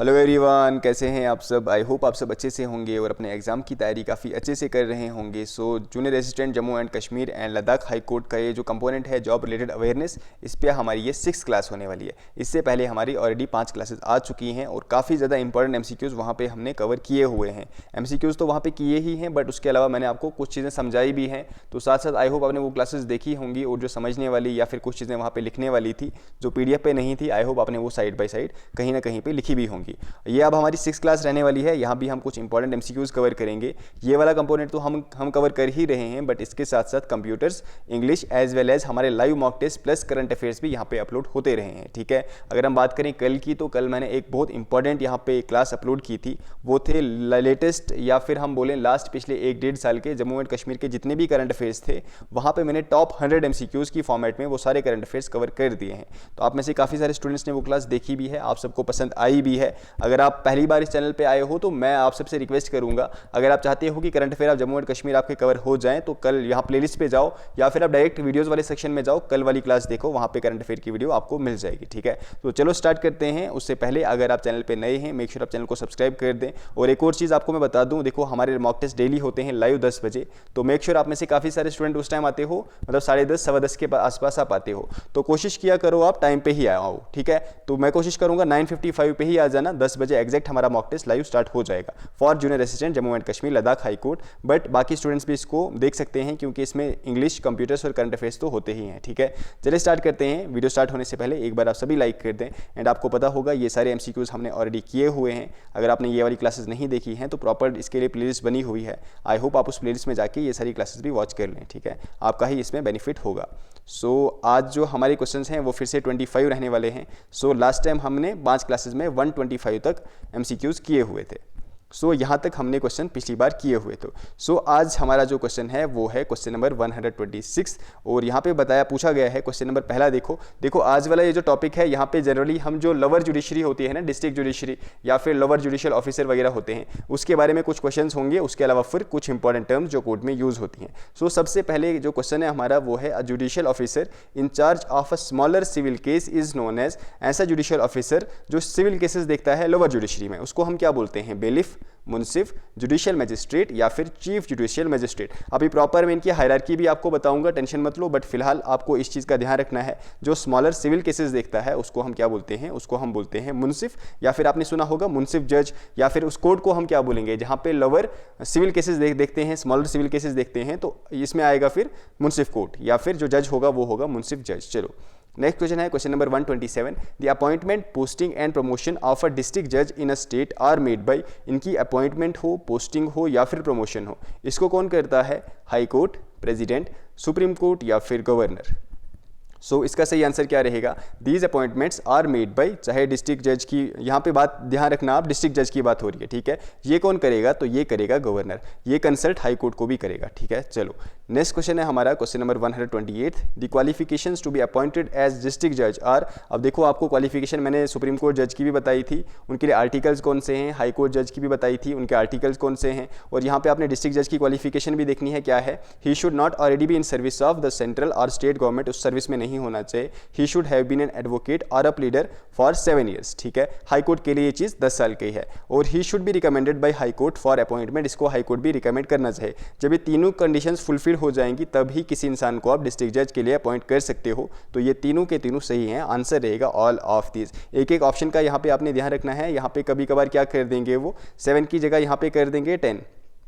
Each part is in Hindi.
हेलो एवरीवन, कैसे हैं आप सब। आई होप आप सब अच्छे से होंगे और अपने एग्ज़ाम की तैयारी काफ़ी अच्छे से कर रहे होंगे। So junior assistant Jammu and Kashmir and Ladakh high court का ये जो कंपोनेंट है जॉब रिलेटेड अवेयरनेस, इस पर हमारी ये 6th क्लास होने वाली है। इससे पहले हमारी ऑलरेडी 5 क्लासेस आ चुकी हैं और काफ़ी ज़्यादा इंपॉर्टेंट एमसीक्यूज़ वहाँ पे हमने कवर किए हुए हैं। एमसीक्यूज़ तो वहाँ पे किए ही हैं, बट उसके अलावा मैंने आपको कुछ चीज़ें समझाई भी हैं। तो साथ साथ आई होप आपने वो क्लासेस देखी होंगी और जो समझने वाली या फिर कुछ चीज़ें वहाँ पे लिखने वाली थी जो PDF पे नहीं थी, आई होप आपने वो साइड बाय साइड कहीं ना कहीं पे लिखी भी होंगी। ये अब हमारी 6th क्लास रहने वाली है। यहाँ भी हम कुछ इंपॉर्टेंट एमसीक्यूज़ कवर करेंगे। ये वाला कंपोनेंट तो हम कवर कर ही रहे हैं, बट इसके साथ साथ computers, English as well as हमारे live mock test plus current affairs भी यहाँ पे अपलोड होते रहे हैं। ठीक है, अगर हम बात करें कल की, तो कल मैंने एक बहुत इंपॉर्टेंट यहाँ पे क्लास अपलोड की थी। वो थे लेटेस्ट या फिर हम बोलें लास्ट पिछले 1-1.5 साल के जम्मू एंड कश्मीर के जितने भी करंट अफेयर्स थे, वहाँ पे मैंने टॉप 100 एमसीक्यूज़ की फॉर्मेट में वो सारे करंट अफेयर्स कवर कर दिए हैं। तो आप में से काफ़ी सारे स्टूडेंट्स ने वो क्लास देखी भी है, आप सबको पसंद आई भी है। अगर आप पहली बार इस चैनल पे आए हो तो मैं आप सबसे रिक्वेस्ट करूंगा, अगर आप चाहते हो कि करंट अफेयर आप जम्मू एंड कश्मीर आपके कवर हो जाएं, तो कल यहाँ प्लेलिस्ट पे जाओ या फिर आप डायरेक्ट वीडियोस वाले सेक्शन में जाओ, कल वाली क्लास देखो, वहाँ पे करंट अफेयर की वीडियो आपको मिल जाएगी। ठीक है, तो चलो स्टार्ट करते हैं। उससे पहले अगर आप चैनल पे नए हैं, मेक श्योर आप चैनल को सब्सक्राइब कर दें। और एक और चीज़ आपको मैं बता दूँ, देखो हमारे मॉक टेस्ट डेली होते हैं लाइव 10 बजे, तो मेक श्योर आप में से काफ़ी सारे स्टूडेंट उस टाइम आते हो, मतलब 10:30 10:15 के आसपास आप आते हो, तो कोशिश किया करो आप टाइम पे ही आओ। ठीक है, तो मैं कोशिश करूंगा 9:55 पे ही आ जाना, 10 बजे एग्जैक्ट हमारा मॉक टेस्ट लाइव स्टार्ट हो जाएगा for junior assistant Jammu and Kashmir Ladakh high court. But बाकी स्टूडेंट्स भी इसको देख सकते हैं क्योंकि इसमें इंग्लिश, कंप्यूटर्स और करंट अफेयर्स तो होते ही हैं। ठीक है, चलिए स्टार्ट करते हैं। वीडियो स्टार्ट होने से पहले एक बार आप सभी लाइक कर दें। एंड आपको पता होगा ये सारे एमसीक्यूज़ हमने ऑलरेडी किए हुए हैं। अगर आपने ये वाली क्लासेस नहीं देखी हैं तो प्रॉपर इसके लिए प्लेलिस्ट बनी हुई है। आई होप आप उस प्लेलिस्ट में जाके ये सारी क्लासेस भी वॉच कर लें। ठीक है, आपका ही इसमें बेनिफिट होगा। सो आज जो हमारे क्वेश्चंस हैं वो फिर से 25 रहने वाले हैं। सो लास्ट टाइम हमने 5 क्लासेस में 125 तक एमसीक्यूज़ किए हुए थे। सो यहाँ तक हमने क्वेश्चन पिछली बार किए हुए थे। सो आज हमारा जो क्वेश्चन है वो है क्वेश्चन नंबर 126 और यहाँ पे पूछा गया है क्वेश्चन नंबर पहला। देखो आज वाला ये जो टॉपिक है, यहाँ पे जनरली हम जो लोअर जुडिशरी होती है ना, डिस्ट्रिक्ट जुडिशरी या फिर लोअर जुडिशियल ऑफिसर वगैरह होते हैं, उसके बारे में कुछ क्वेश्चन होंगे। उसके अलावा फिर कुछ इंपॉर्टेंट टर्म्स जो कोर्ट में यूज़ होती हैं। सो सबसे पहले जो क्वेश्चन है हमारा वो है, a judicial officer in charge of a smaller civil case is known as. ऐसा जुडिशियल ऑफिसर जो सिविल केसेस देखता है लोअर जुडिशरी में, उसको हम क्या बोलते हैं? बेलिफ, मुंसिफ, जुडिशियल मजिस्ट्रेट या फिर चीफ जुडिशियल मजिस्ट्रेट। अभी प्रॉपर मैं इनकी हायरार्की भी आपको बताऊंगा, टेंशन मत लो, बट फिलहाल आपको इस चीज़ का ध्यान रखना है, जो स्मॉलर सिविल केसेस देखता है उसको हम क्या बोलते हैं? उसको हम बोलते हैं मुंसिफ, या फिर आपने सुना होगा मुंसिफ जज, या फिर उस कोर्ट को हम क्या बोलेंगे जहाँ पे लोअर सिविल केसेस देखते हैं, स्मॉलर सिविल केसेस देखते हैं, तो इसमें आएगा फिर मुंसिफ कोर्ट, या फिर जो जज होगा वो होगा मुंसिफ जज। चलो नेक्स्ट क्वेश्चन है question number 127। The appointment, posting and promotion of a district जज in a state are made by. इनकी अपॉइंटमेंट हो, पोस्टिंग हो या फिर प्रमोशन हो, इसको कौन करता है? High court, president, supreme court या फिर गवर्नर। सो इसका सही आंसर क्या रहेगा? These appointments are made by, चाहे डिस्ट्रिक्ट जज की, यहाँ पे बात ध्यान रखना आप, डिस्ट्रिक्ट जज की बात हो रही है। ठीक है, ये कौन करेगा? तो ये करेगा गवर्नर। ये कंसल्ट हाई कोर्ट को भी करेगा। ठीक है, चलो नेक्स्ट क्वेश्चन है हमारा question number 128। The qualifications to be appointed as district जज आर। अब देखो आपको क्वालिफिकेशन मैंने सुप्रीम कोर्ट जज की भी बताई थी, उनके लिए आर्टिकल्स कौन से हैं, हाई कोर्ट जज की भी बताई थी, उनके आर्टिकल्स कौन से हैं, और यहाँ पे आपने डिस्ट्रिक्ट जज की क्वालिफिकेशन भी देखनी है क्या है। He should not already be in service of the central और स्टेट गवर्नमेंट, उस सर्विस में नहीं होना चाहिए। He should have been an advocate और अ प्लीडर फॉर 7 years। ठीक है, हाई कोर्ट के लिए ये चीज़ 10 साल की है। और he should be recommended by high court for appointment, इसको हाई कोर्ट भी रिकमेंड करना चाहिए। जब ये तीनों कंडीशंस फुलफिल हो जाएंगी तभी किसी इंसान को आप डिस्ट्रिक्ट जज के लिए अपॉइंट कर सकते हो। तो ये तीनों के तीनों सही हैं, आंसर रहेगा ऑल ऑफ दिस। एक एक ऑप्शन का यहाँ पे आपने ध्यान रखना है। यहाँ पे कभी कभार क्या कर देंगे, वो 7 की जगह यहाँ पे कर देंगे 10।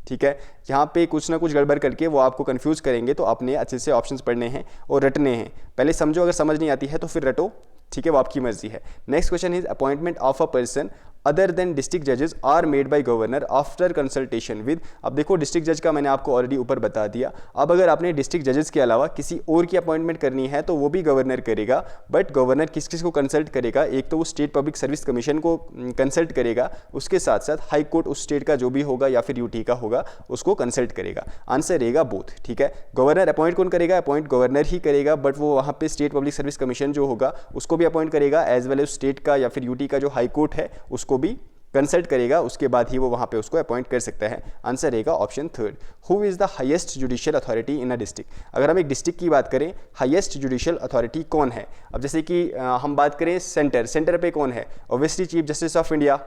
ठीक है, यहाँ पे कुछ ना कुछ गड़बड़ करके वो आपको कंफ्यूज करेंगे, तो आपने अच्छे से ऑप्शंस पढ़ने हैं और रटने हैं। पहले समझो, अगर समझ नहीं आती है तो फिर रटो। ठीक है, वो आपकी मर्जी है। Next question is appointment of a person other than district जजेस are made by governor after consultation with. अब देखो डिस्ट्रिक्ट जज का मैंने आपको ऑलरेडी ऊपर बता दिया। अब अगर आपने डिस्ट्रिक्ट जजेस के अलावा किसी और की अपॉइंटमेंट करनी है तो वो भी गवर्नर करेगा। बट गवर्नर किस किस को कंसल्ट करेगा? एक तो वो स्टेट पब्लिक सर्विस कमीशन को कंसल्ट करेगा, उसके साथ साथ हाई कोर्ट उस स्टेट का जो भी होगा या फिर यूटी का होगा उसको कंसल्ट करेगा। आंसर रहेगा बोथ। ठीक है, गवर्नर अपॉइंट कौन करेगा? अपॉइंट गवर्नर ही करेगा, बट वो वहाँ पे स्टेट पब्लिक सर्विस कमीशन जो होगा उसको भी अपॉइंट करेगा, एज वेल एज स्टेट का या फिर यूटी का जो हाई कोर्ट है उसको भी कंसल्ट करेगा। उसके बाद ही वो वहाँ पे उसको अपॉइंट कर सकता है। आंसर रहेगा option 3। Who is the highest judicial authority in a district. अगर हम एक डिस्ट्रिक्ट की बात करें, हाईएस्ट जुडिशियल अथॉरिटी कौन है? अब जैसे कि हम बात करें सेंटर पे कौन है? Obviously chief justice of India.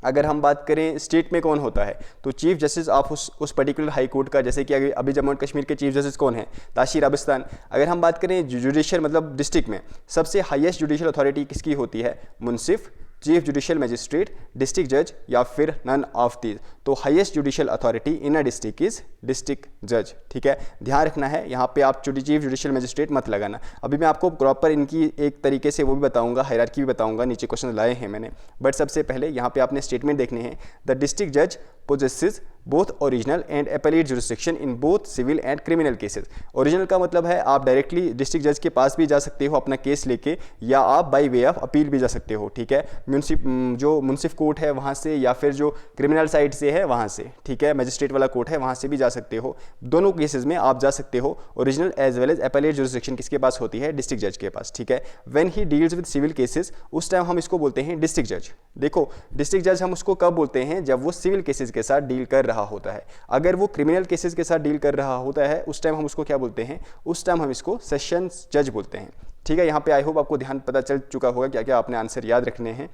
अगर हम बात करें स्टेट में कौन होता है, तो चीफ जस्टिस ऑफ उस पर्टिकुलर हाई कोर्ट का, जैसे कि अभी जम्मू एंड कश्मीर के चीफ जस्टिस कौन है, ताशीर अबिस्तान। अगर हम बात करें जुडिशियल मतलब डिस्ट्रिक्ट में, सबसे हाईएस्ट जुडिशियल अथॉरिटी किसकी होती है, मुंसिफ, चीफ जुडिशियल मजिस्ट्रेट, डिस्ट्रिक्ट जज या फिर नन ऑफ दीज। तो highest judicial authority in a district is district जज। ठीक है, ध्यान रखना है यहाँ पे आप चीफ जुडिशियल मजिस्ट्रेट मत लगाना। अभी मैं आपको प्रॉपर इनकी एक तरीके से वो भी बताऊंगा, हायरार्की भी बताऊंगा, नीचे क्वेश्चन लाए हैं मैंने। बट सबसे पहले यहाँ पे आपने स्टेटमेंट देखने हैं, द डिस्ट्रिक्ट जज possesses both original and appellate jurisdiction in both civil and criminal cases। Original का मतलब है आप डायरेक्टली डिस्ट्रिक्ट जज के पास भी जा सकते हो अपना केस लेके, या आप बाय वे ऑफ अपील भी जा सकते हो। ठीक है, जो मुंसिफ कोर्ट है वहाँ से, या फिर जो क्रिमिनल साइड से है वहाँ से, ठीक है, मजिस्ट्रेट वाला कोर्ट है वहाँ से भी जा सकते हो। दोनों केसेस में आप जा सकते हो। Original as well as appellate jurisdiction किसके पास होती है, डिस्ट्रिक्ट जज के पास। ठीक है, when he deals with civil cases, उस टाइम हम इसको बोलते हैं डिस्ट्रिक्ट जज। देखो, डिस्ट्रिक्ट जज हम उसको कब बोलते हैं, जब वो सिविल केसेस के साथ डील कर रहा होता है। अगर वो क्रिमिनल केसेस के साथ डील कर रहा होता है, उस टाइम हम उसको क्या बोलते हैं, उस टाइम हम इसको सेशंस जज बोलते हैं। ठीक है, यहाँ पे आई होप आपको ध्यान पता चल चुका होगा क्या क्या आपने आंसर याद रखने हैं।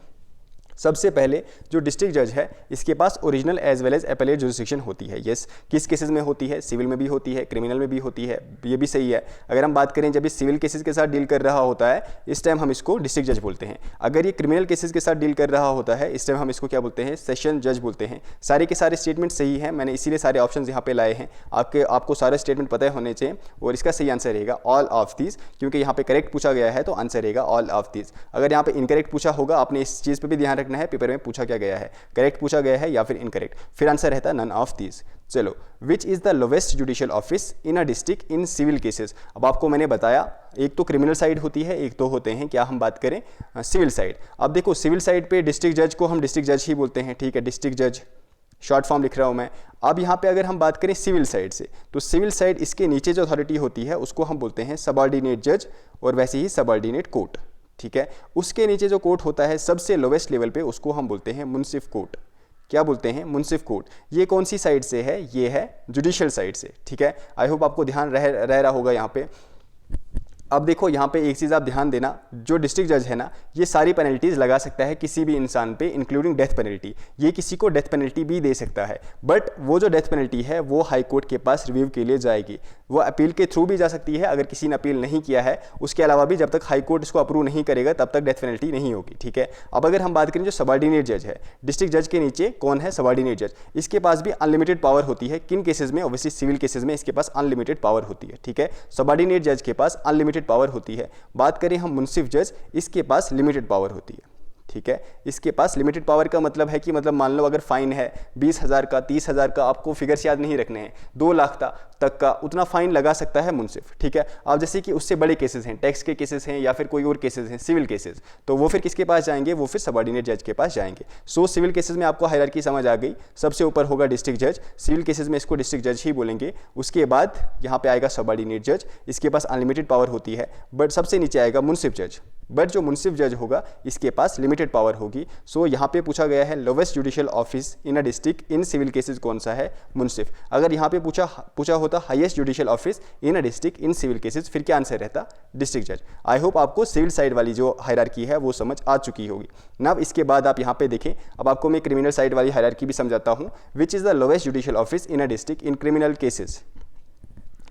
सबसे पहले जो डिस्ट्रिक्ट जज है इसके पास original as well as appellate jurisdiction होती है। यस, किस केसेस में होती है, सिविल में भी होती है, क्रिमिनल में भी होती है, ये भी सही है। अगर हम बात करें जब ये सिविल केसेस के साथ डील कर रहा होता है, इस टाइम हम इसको डिस्ट्रिक्ट जज बोलते हैं। अगर ये क्रिमिनल केसेस के साथ डील कर रहा होता है, इस टाइम हम इसको क्या बोलते हैं, सेशन जज बोलते हैं। सारे के सारे स्टेटमेंट सही हैं, मैंने इसीलिए सारे ऑप्शन यहाँ पे लाए हैं। आपको सारे स्टेटमेंट पता होने चाहिए, और इसका सही आंसर रहेगा ऑल ऑफ दीज, क्योंकि यहाँ पे करेक्ट पूछा गया है तो आंसर रहेगा ऑल ऑफ दीज। अगर यहाँ पे इनकरेक्ट पूछा होगा, आपने इस चीज़ पर भी ध्यान रखना है, पेपर में पूछा क्या गया है, करेक्ट पूछा गया है या फिर इनकरेक्ट, फिर आंसर रहता है नन ऑफ दीज। चलो, which is the lowest judicial office in a district in civil cases. अब आपको मैंने बताया, एक तो क्रिमिनल साइड होती है, एक तो होते हैं क्या हम बात करें सिविल साइड। अब देखो, सिविल साइड पे डिस्ट्रिक्ट जज को हम डिस्ट्रिक्ट जज ही बोलते हैं। ठीक है, डिस्ट्रिक्ट जज शॉर्ट फॉर्म लिख रहा हूं मैं। अब यहाँ पे अगर हम बात करें सिविल साइड से, तो सिविल साइड इसके नीचे जो अथॉरिटी होती है उसको हम बोलते हैं सबऑर्डिनेट जज, और वैसे ही सबऑर्डिनेट कोर्ट। ठीक है, उसके नीचे जो कोर्ट होता है सबसे लोवेस्ट लेवल पे, उसको हम बोलते हैं मुंसिफ कोर्ट। क्या बोलते हैं, मुंसिफ कोर्ट। ये कौन सी साइड से है, ये है जुडिशियल साइड से। ठीक है, आई होप आपको ध्यान रह रहा होगा यहाँ पे। अब देखो, यहाँ पे एक चीज़ आप ध्यान देना, जो डिस्ट्रिक्ट जज है ना, ये सारी पेनल्टीज लगा सकता है किसी भी इंसान पे, इंक्लूडिंग डेथ पेनल्टी। ये किसी को डेथ पेनल्टी भी दे सकता है, बट वो जो डेथ पेनल्टी है वो हाई कोर्ट के पास रिव्यू के लिए जाएगी। वो अपील के थ्रू भी जा सकती है, अगर किसी ने अपील नहीं किया है। उसके अलावा भी जब तक हाई कोर्ट इसको अप्रूव नहीं करेगा तब तक डेथ पेनल्टी नहीं होगी। ठीक है, अब अगर हम बात करें जो सबऑर्डिनेट जज है, डिस्ट्रिक्ट जज के नीचे कौन है, सबऑर्डिनेट जज। इसके पास भी अनलिमिटेड पावर होती है। किन केसेस में, ऑब्वियसली सिविल केसेस में इसके पास अनलिमिटेड पावर होती है। ठीक है, सबऑर्डिनेट जज के पास अनलिमिटेड पावर होती है। बात करें हम मुंसिफ जज, इसके पास लिमिटेड पावर होती है। ठीक है, इसके पास लिमिटेड पावर का मतलब है कि मतलब मान लो अगर फाइन है 20,000 का, 30,000 का, आपको फिगर्स याद नहीं रखने हैं, 2 लाख तक का उतना फाइन लगा सकता है मुंसिफ। ठीक है, अब जैसे कि उससे बड़े केसेस हैं, टैक्स के केसेस हैं या फिर कोई और केसेस हैं, सिविल केसेस, तो वो फिर किसके पास जाएंगे, वो फिर सबऑर्डिनेट जज के पास जाएंगे। सो सिविल केसेस में आपको हायरार्की समझ आ गई, सबसे ऊपर होगा डिस्ट्रिक्ट जज, सिविल केसेस में इसको डिस्ट्रिक्ट जज ही बोलेंगे। उसके बाद यहाँ पे आएगा सबऑर्डिनेट जज, इसके पास अनलिमिटेड पावर होती है, बट सबसे नीचे आएगा मुंसिफ जज। बट जो मुंसिफ जज होगा इसके पास लिमिटेड पावर होगी। सो यहाँ पे पूछा गया है lowest judicial office in a district in civil cases कौन सा है, मुंसिफ। अगर यहाँ पे पूछा होता highest judicial office in a district in civil cases, फिर क्या आंसर रहता, डिस्ट्रिक्ट जज। आई होप आपको सिविल साइड वाली जो हायरार्की है वो समझ आ चुकी होगी ना। अब इसके बाद आप यहाँ पे देखें, अब आपको मैं क्रिमिनल साइड वाली हायरार्की भी समझाता हूँ। Which is the lowest judicial office in a district in criminal cases.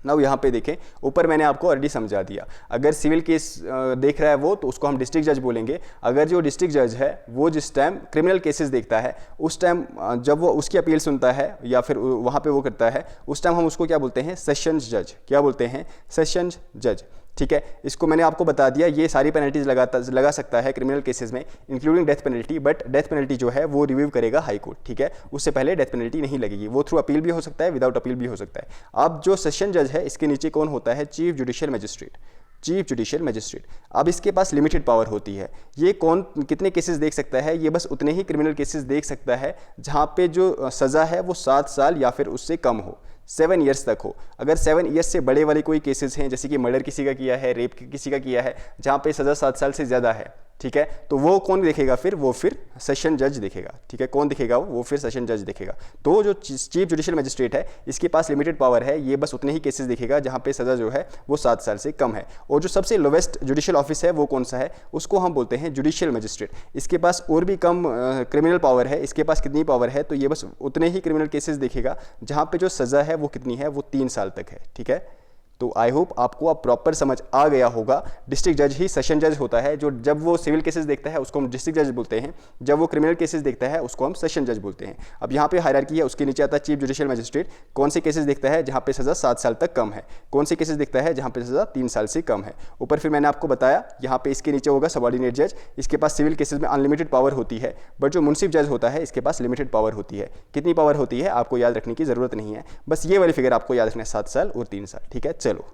Now यहाँ पे देखें, ऊपर मैंने आपको ऑलरेडी समझा दिया। अगर सिविल केस देख रहा है वो, तो उसको हम डिस्ट्रिक्ट जज बोलेंगे। अगर जो डिस्ट्रिक्ट जज है वो जिस टाइम क्रिमिनल केसेस देखता है, उस टाइम जब वो उसकी अपील सुनता है या फिर वहाँ पे वो करता है, उस टाइम हम उसको क्या बोलते हैं, सेशंस जज। क्या बोलते हैं, सेशंस जज। ठीक है, इसको मैंने आपको बता दिया, ये सारी पेनल्टीज लगा सकता है क्रिमिनल केसेस में, including death penalty. But death penalty जो है वो रिव्यू करेगा हाई कोर्ट। ठीक है, उससे पहले डेथ पेनल्टी नहीं लगेगी, वो थ्रू अपील भी हो सकता है, विदाउट अपील भी हो सकता है। अब जो सेशन जज है इसके नीचे कौन होता है, chief judicial magistrate. Chief judicial magistrate, अब इसके पास लिमिटेड पावर होती है। ये कौन कितने केसेस देख सकता है, ये बस उतने ही क्रिमिनल केसेस देख सकता है जहाँ पे जो सज़ा है वो 7 साल या फिर उससे कम हो, 7 ईयर्स तक हो। अगर 7 ईयर्स से बड़े वाले कोई केसेस हैं, जैसे कि मर्डर किसी का किया है, रेप किसी का किया है, जहाँ पे सज़ा 7 साल से ज़्यादा है, ठीक है। तो वो कौन देखेगा फिर, वो फिर सेशन जज देखेगा, ठीक है। कौन देखेगा, वो फिर सेशन जज देखेगा। तो जो चीफ जुडिशियल मजिस्ट्रेट है इसके पास लिमिटेड पावर है, ये बस उतने ही केसेस देखेगा जहाँ पे सज़ा जो है वो 7 साल से कम है। और जो सबसे लोवेस्ट जुडिशियल ऑफिस है वो कौन सा है, उसको हम बोलते हैं जुडिशियल मजिस्ट्रेट। इसके पास और भी कम क्रिमिनल पावर है। इसके पास कितनी पावर है, तो ये बस उतने ही क्रिमिनल केसेस देखेगा जहाँ पे जो सज़ा है वो कितनी है, वो 3 साल तक है, ठीक है। तो आई होप आपको अब प्रॉपर समझ आ गया होगा। डिस्ट्रिक्ट जज ही सेशन जज होता है, जो जब वो सिविल केसेस देखता है उसको हम डिस्ट्रिक्ट जज बोलते हैं, जब वो क्रिमिनल केसेस देखता है उसको हम सेशन जज बोलते हैं। अब यहाँ पे हायरार्की है, उसके नीचे आता है चीफ जुडिशियल मजिस्ट्रेट। कौन से केसेस देखता है, जहाँ पे सज़ा 7 साल तक कम है। कौन से केसेस देखता है, जहाँ पे सज़ा 3 साल से कम है। ऊपर फिर मैंने आपको बताया यहाँ पे इसके नीचे होगा सबऑर्डिनेट जज। इसके पास सिविल केसेस में अनलिमिटेड पावर होती है, बट जो मुंसिफ जज होता है इसके पास लिमिटेड पावर होती है। कितनी पावर होती है आपको याद रखने की ज़रूरत नहीं है, बस ये वाली फिगर आपको याद रखना है, 7 साल और 3 साल, ठीक है। चलो,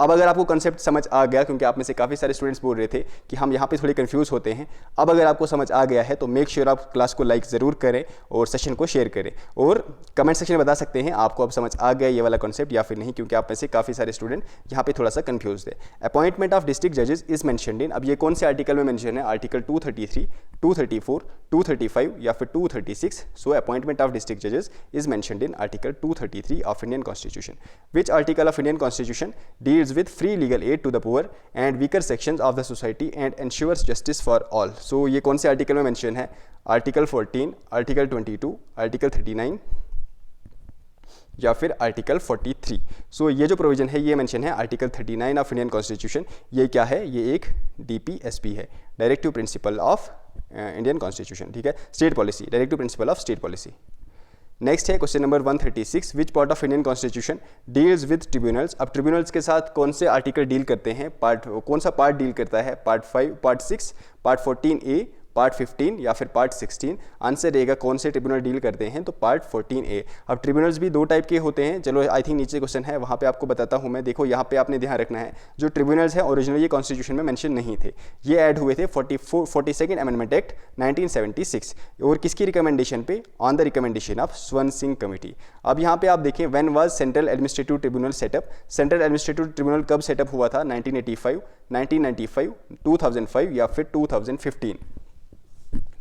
अब अगर आपको कंसेप्ट समझ आ गया, क्योंकि आप में से काफ़ी सारे स्टूडेंट्स बोल रहे थे कि हम यहाँ पे थोड़े कंफ्यूज होते हैं, अब अगर आपको समझ आ गया है तो मेक श्योर आप क्लास को लाइक ज़रूर करें और सेशन को शेयर करें, और कमेंट सेक्शन में बता सकते हैं आपको अब समझ आ गया ये वाला कॉन्सेप्ट या फिर नहीं, क्योंकि आप में से काफ़ी सारे स्टूडेंट यहाँ पे थोड़ा सा कन्फ्यूज है। अपॉइंटमेंट ऑफ डिस्ट्रिक्ट जजेस इज मेंशन्ड इन, अब ये कौन से आर्टिकल में मेंशन है, आर्टिकल 233, 234, 235 या फिर 236। सो अपॉइंटमेंट ऑफ डिस्ट्रिक्ट जजेस is mentioned in article 233 of Indian constitution. Which article of Indian constitution deals with free legal aid to the poor and weaker sections of the society and ensures justice for all। so ये कौन से आर्टिकल में मेंशन है, आर्टिकल 14, आर्टिकल 22, आर्टिकल 39 या फिर आर्टिकल 43। सो ये जो प्रोविजन है ये मेंशन है आर्टिकल 39 ऑफ इंडियन कॉन्स्टिट्यूशन। ये क्या है, ये एक DPSP है, directive principle of Indian constitution, ठीक है। State policy, directive principle of state policy. Next है question number 136, which part of Indian constitution deals with tribunals. अब ट्रिब्यूनल्स के साथ कौन से आर्टिकल डील करते हैं, कौन सा पार्ट डील करता है, part 5, part 6, part 14A, part 15 या फिर पार्ट 16। आंसर रहेगा कौन से ट्रिब्यूनल डील करते हैं, तो पार्ट 14A। अब ट्रिब्यूनल्स भी 2 टाइप के होते हैं, चलो आई थिंक नीचे क्वेश्चन है वहाँ पे आपको बताता हूँ मैं। देखो यहाँ पे आपने ध्यान रखना है, जो ट्रिब्यूनल्स हैं ओरिजिनली ये कॉन्स्टिट्यूशन में मेंशन नहीं थे, ये ऐड हुए थे 42nd अमेंडमेंट एक्ट 1976, और किसकी रिकमेंडेशन पे, ऑन द रिकमेंडेशन ऑफ स्वर्ण सिंह कमेटी। अब यहाँ पे आप देखें, when was central administrative tribunal setup, central administrative tribunal कब सेटअप हुआ था, 1985, 1995, 2005 या फिर 2015।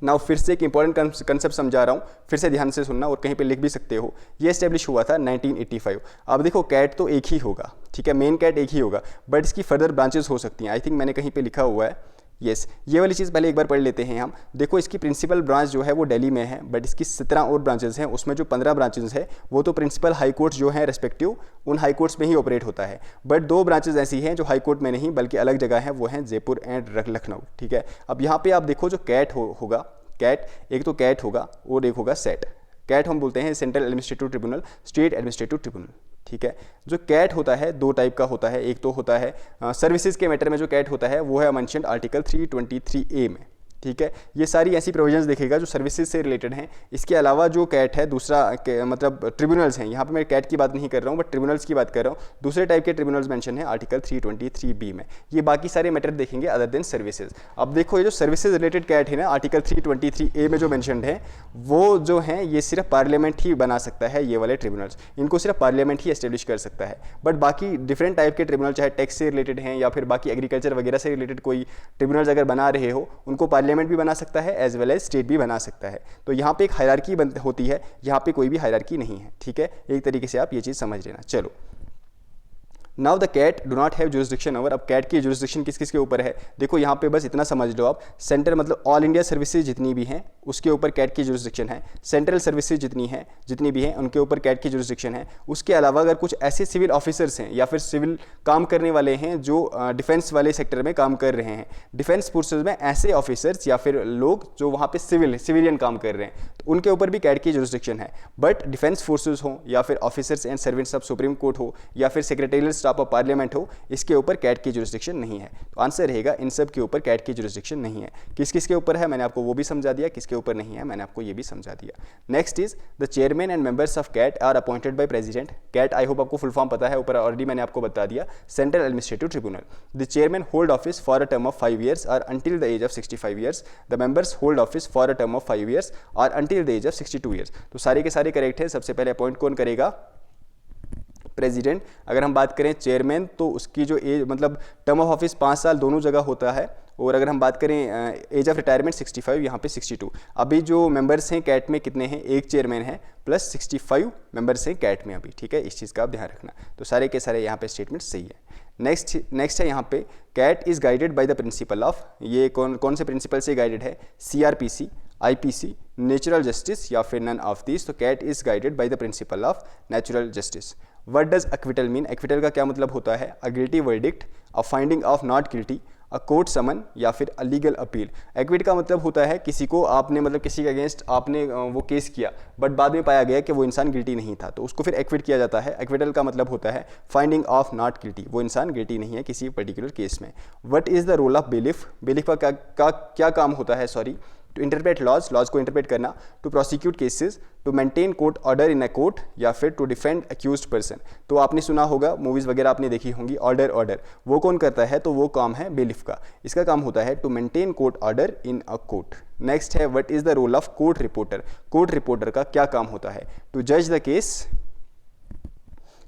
नाउ फिर से एक इंपॉर्टेंट कंसेप्ट समझा रहा हूँ, फिर से ध्यान से सुनना और कहीं पे लिख भी सकते हो। ये एस्टेब्लिश हुआ था 1985। अब देखो कैट तो एक ही होगा, ठीक है, मेन कैट एक ही होगा, बट इसकी फर्दर ब्रांचेस हो सकती हैं। आई थिंक मैंने कहीं पे लिखा हुआ है, यस ये वाली चीज़ पहले एक बार पढ़ लेते हैं हम। देखो इसकी प्रिंसिपल ब्रांच जो है वो दिल्ली में है, बट इसकी 17 और ब्रांचेस हैं, उसमें जो 15 ब्रांचेस है वो तो प्रिंसिपल हाई कोर्ट्स जो हैं रेस्पेक्टिव उन हाई कोर्ट्स में ही ऑपरेट होता है। बट 2 ब्रांचेस ऐसी हैं जो हाई कोर्ट में नहीं बल्कि अलग जगह हैं, वो हैं जयपुर एंड लखनऊ, ठीक है। अब यहाँ पे आप देखो जो कैट होगा, कैट एक तो कैट होगा और एक होगा सेट। कैट हम बोलते हैं central administrative tribunal, state administrative tribunal, ठीक है। जो कैट होता है 2 टाइप का होता है, एक तो होता है सर्विसेज के मैटर में जो कैट होता है वो है मेंशन्ड आर्टिकल 323A में, ठीक है। ये सारी ऐसी प्रोविजंस देखेगा जो सर्विसेज से रिलेटेड हैं। इसके अलावा जो कैट है दूसरा मतलब ट्रिब्यूनल्स हैं, यहाँ पे मैं कैट की बात नहीं कर रहा हूँ बट ट्रिब्यूनल्स की बात कर रहा हूँ। दूसरे टाइप के ट्रिब्यूनल्स मेंशन है आर्टिकल 323B में। ये बाकी सारे मैटर देखेंगे अदर देन सर्विसेज। अब देखो ये जो सर्विसेज रिलेटेड कैट है ना, आर्टिकल 323A में जो मैंशनड है वो जो है ये सिर्फ पार्लियामेंट ही बना सकता है, ये वाले ट्रिब्यूनल्स इनको सिर्फ पार्लियामेंट ही एस्टेब्लिश कर सकता है। बट बाकी डिफरेंट टाइप के ट्रिब्यूनल चाहे टैक्स से रिलेटेड हैं या फिर बाकी एग्रीकल्चर वगैरह से रिलेटेड कोई ट्रिब्यूनल्स अगर बना रहे हो उनको पार्लियामेंट भी बना सकता है एज वेल एज स्टेट भी बना सकता है। तो यहाँ पे एक हायरार्की होती है, यहाँ पे कोई भी हायरार्की नहीं है, ठीक है। एक तरीके से आप ये चीज़ समझ लेना। चलो, now the CAT do not have jurisdiction over. अब कैट की जुरिस्डिक्शन किस किस के ऊपर है, देखो यहाँ पे बस इतना समझ लो आप, सेंटर मतलब ऑल इंडिया सर्विसेज जितनी भी हैं उसके ऊपर कैट की जुरिस्डिक्शन है। सेंट्रल सर्विसेज जितनी भी हैं उनके ऊपर कैट की जुरिस्डिक्शन है। उसके अलावा अगर कुछ ऐसे सिविल ऑफिसर्स हैं या फिर सिविल काम करने वाले हैं जो डिफेंस वाले सेक्टर में काम कर रहे हैं, डिफेंस फोर्सेज में ऐसे ऑफिसर्स या फिर लोग जो वहाँ पे सिविलियन काम कर रहे हैं, तो उनके ऊपर भी कैट की जुरिस्डिक्शन है। बट डिफेंस फोर्सेज हो या फिर officers and servants of supreme court हो या फिर सेक्रेटरियल स्टाफ ऑफ पार्लियामेंट हो, इसके ऊपर कैट की जुरिस्डिक्शन नहीं है। तो आंसर रहेगा इन सब के ऊपर कैट की जुरिस्डिक्शन नहीं है। किस किस के ऊपर है मैंने आपको वो भी समझा दिया, किसके ऊपर नहीं है मैंने आपको ये भी समझा दिया। Next is the chairman and members of CAT are appointed by president. CAT I hope आपको फुल फॉर्म पता है, ऊपर ऑलरेडी मैंने आपको बता दिया, central administrative tribunal. The chairman hold office for a term of 5 years और until the age of 65 years। The members hold office for a term of 5 years और until the age of 62 years। तो सारे के सारे करेक्ट है। सबसे पहले अपॉइंट कौन करेगा, प्रेसिडेंट। अगर हम बात करें चेयरमैन तो उसकी जो एज मतलब टर्म ऑफ ऑफिस 5 साल दोनों जगह होता है और अगर हम बात करें एज ऑफ रिटायरमेंट 65, यहाँ पे 62। अभी जो मेंबर्स हैं कैट में कितने हैं, एक चेयरमैन है प्लस 65 मेंबर्स हैं कैट में अभी, ठीक है, इस चीज़ का आप ध्यान रखना। तो सारे के सारे यहाँ पे स्टेटमेंट सही है। नेक्स्ट है यहाँ पे CAT is guided by the principle of, ये कौन से प्रिंसिपल से गाइडेड है, CRPC, IPC, नेचुरल जस्टिस या फिर नन ऑफ दिस। तो CAT is guided by the principle of natural justice. What does acquittal mean, acquittal का क्या मतलब होता है, a guilty verdict, a finding of not guilty, a court summon या फिर अ लीगल अपील। एक्विट का मतलब होता है किसी को आपने मतलब किसी के अगेंस्ट आपने वो केस किया बट बाद में पाया गया कि वो इंसान गिल्टी नहीं था, तो उसको फिर एक्विट किया जाता है। एक्विटल का मतलब होता है फाइंडिंग ऑफ नॉट गिल्टी, वो इंसान गिल्टी नहीं है किसी पर्टिकुलर केस में। What is the role of bailiff, bailiff का क्या काम होता है, सॉरी, टू इंटरप्रेट लॉज को इंटरप्रेट करना, to prosecute cases, to maintain court order in a court या फिर टू डिफेंड अक्यूज्ड पर्सन। तो आपने सुना होगा, मूवीज़ वगैरह आपने देखी होंगी, ऑर्डर वो कौन करता है, तो वो काम है बेलिफ का। इसका काम होता है to maintain court order in a court. Next है what is the role of court reporter, court reporter का क्या काम होता है, टू जज द केस।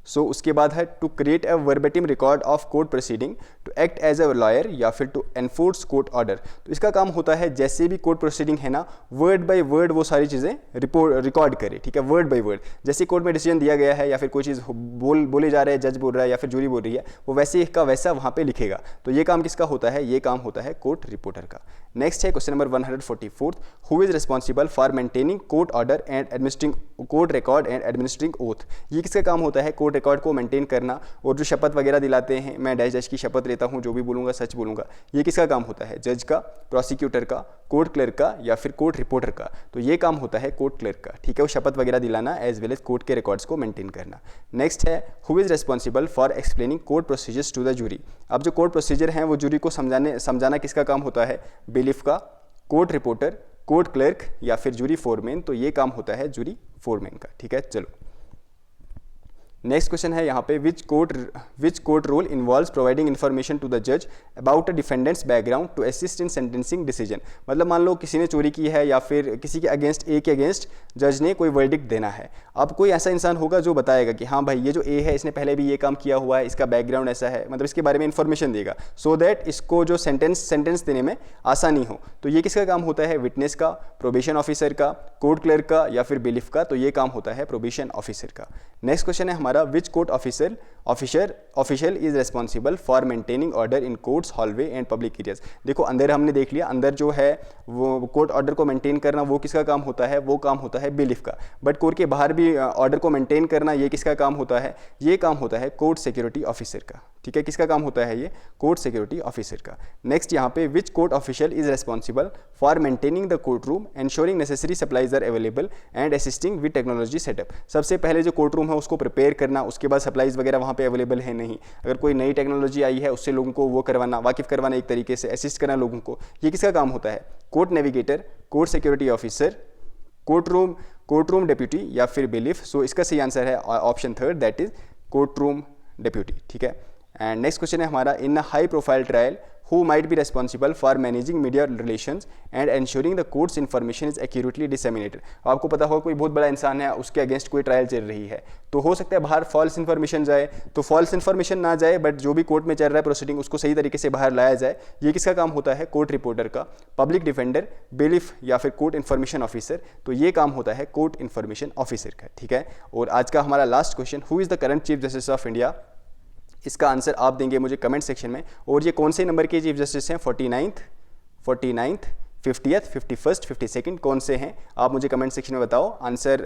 सो उसके बाद है to create a verbatim record of court proceeding, to act as a lawyer या फिर टू एनफोर्स कोर्ट ऑर्डर। तो इसका काम होता है जैसे भी कोर्ट प्रोसीडिंग है ना, वर्ड बाय वर्ड वो सारी चीज़ें रिकॉर्ड करे, ठीक है, वर्ड बाय वर्ड। जैसे कोर्ट में डिसीजन दिया गया है या फिर कोई चीज़ बोले जा रहे हैं, जज बोल रहा है या फिर जूरी बोल रही है, वो वैसे का वैसा वहाँ पे लिखेगा। तो ये काम किसका होता है, ये काम होता है कोर्ट रिपोर्टर का। नेक्स्ट है question number 144, who is responsible for maintaining court order and administering court record and administering oath. ये किसका काम होता है, कोर्ट रिकॉर्ड को मेंटेन करना, और जो शपथ वगैरह दिलाते हैं, मैं डैश की शपथ लेता हूँ, जो भी बोलूँगा सच बोलूँगा, ये किसका काम होता है, जज का, प्रोसिक्यूटर का, कोर्ट क्लर्क का या फिर कोर्ट रिपोर्टर का। तो ये काम होता है कोर्ट क्लर्क का, ठीक है, वो शपथ वगैरह दिलाना एज वेल एज कोर्ट के रिकॉर्ड्स को मेंटेन करना। नेक्स्ट है who is responsible for explaining court procedures to the jury. अब जो कोर्ट प्रोसीजर हैं वो जूरी को समझाना किसका काम होता है, बेलिफ का, कोर्ट रिपोर्टर, कोर्ट क्लर्क या फिर जूरी फोरमैन। तो ये काम होता है जूरी फोरमैन का, ठीक है। चलो नेक्स्ट क्वेश्चन है यहाँ पे which court role involves providing information to the जज about a defendant's background to assist in sentencing decision. मतलब मान लो किसी ने चोरी की है या फिर किसी के अगेंस्ट, ए के अगेंस्ट जज ने कोई वर्डिक्ट देना है। अब कोई ऐसा इंसान होगा जो बताएगा कि हाँ भाई ये जो ए है इसने पहले भी ये काम किया हुआ है, इसका बैकग्राउंड ऐसा है, मतलब इसके बारे में इन्फॉर्मेशन देगा सो दैट इसको जो सेंटेंस देने में आसानी हो। तो ये किसका काम होता है, विटनेस का, प्रोबेशन ऑफिसर का, कोर्ट क्लर्क का या फिर बेलिफ का। तो ये काम होता है प्रोबेशन ऑफिसर का। नेक्स्ट क्वेश्चन है हमारा विच court official is responsible for maintaining order in courts, hallway and public areas. देखो अंदर हमने देख लिया, अंदर जो है वो कोर्ट ऑर्डर को मेंटेन करना वो किसका काम होता है, वो काम होता है बेलिफ का। बट कोर्ट के बाहर भी ऑर्डर को मेंटेन करना ये किसका काम होता है, ये काम होता है कोर्ट सिक्योरिटी ऑफिसर का, ठीक है। किसका काम होता है ये, कोर्ट सिक्योरिटी ऑफिसर का। नेक्स्ट यहाँ पे which court official is responsible for maintaining the courtroom, ensuring necessary supplies are available and assisting with technology setup. सबसे पहले जो कोर्ट रूम है उसको प्रिपेयर करना, उसके बाद सप्लाईज वगैरह वहाँ पे अवेलेबल है नहीं, अगर कोई नई टेक्नोलॉजी आई है उससे लोगों को वो करवाना, वाकिफ करवाना, एक तरीके से असिस्ट करना लोगों को, ये किसका काम होता है, court navigator, court security officer, court room deputy या फिर बेलिफ। सो इसका सही आंसर है option third, that is court room deputy, ठीक है। एंड नेक्स्ट क्वेश्चन है हमारा in a high profile trial who might be responsible for managing media relations and ensuring the court's information is accurately disseminated। आपको पता होगा कोई बहुत बड़ा इंसान है, उसके अगेंस्ट कोई ट्रायल चल रही है, तो हो सकता है बाहर फॉल्स इन्फॉर्मेशन जाए, तो फॉल्स इन्फॉर्मेशन ना जाए बट जो भी कोर्ट में चल रहा है प्रोसीडिंग उसको सही तरीके से बाहर लाया जाए। ये किसका काम होता है, कोर्ट रिपोर्टर का, पब्लिक डिफेंडर, बेलिफ या फिर कोर्ट इन्फॉर्मेशन ऑफिसर। तो ये काम होता है कोर्ट इन्फॉर्मेशन ऑफिसर का, ठीक है। और आज का हमारा last question, who is the current chief justice of India. इसका आंसर आप देंगे मुझे कमेंट सेक्शन में। और ये कौन से नंबर के चीफ जस्टिस हैं, 49th, 50th, 51st, 52nd, कौन से हैं आप मुझे कमेंट सेक्शन में बताओ। आंसर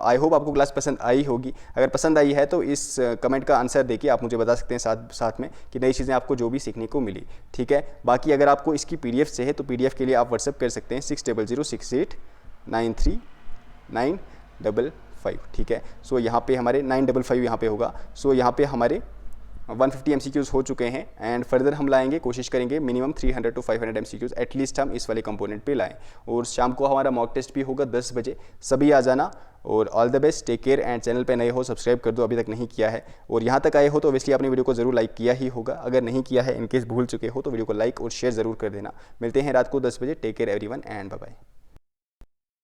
आई होप आपको क्लास पसंद आई होगी। अगर पसंद आई है तो इस कमेंट का आंसर देके आप मुझे बता सकते हैं साथ में कि नई चीज़ें आपको जो भी सीखने को मिली, ठीक है। बाकी अगर आपको इसकी PDF से है तो PDF के लिए आप व्हाट्सअप कर सकते हैं 6006893955, ठीक है। सो यहाँ पे हमारे 955 यहाँ पे होगा। सो यहाँ पे हमारे 150 MCQs हो चुके हैं एंड फर्दर हम लाएंगे, कोशिश करेंगे मिनिमम 300 to 500 MCQs एटलीस्ट हम इस वाले कंपोनेंट पे लाएं। और शाम को हमारा मॉक टेस्ट भी होगा 10 बजे, सभी आ जाना। और all the best, take care and channel पे नए हो सब्सक्राइब कर दो अभी तक नहीं किया है। और यहाँ तक आए हो तो ऑब्वियसली आपने वीडियो को जरूर लाइक किया ही होगा, अगर नहीं किया है इनकेस भूल चुके हो तो वीडियो को लाइक और शेयर जरूर कर देना। मिलते हैं रात को 10 बजे, take care everyone and bye bye.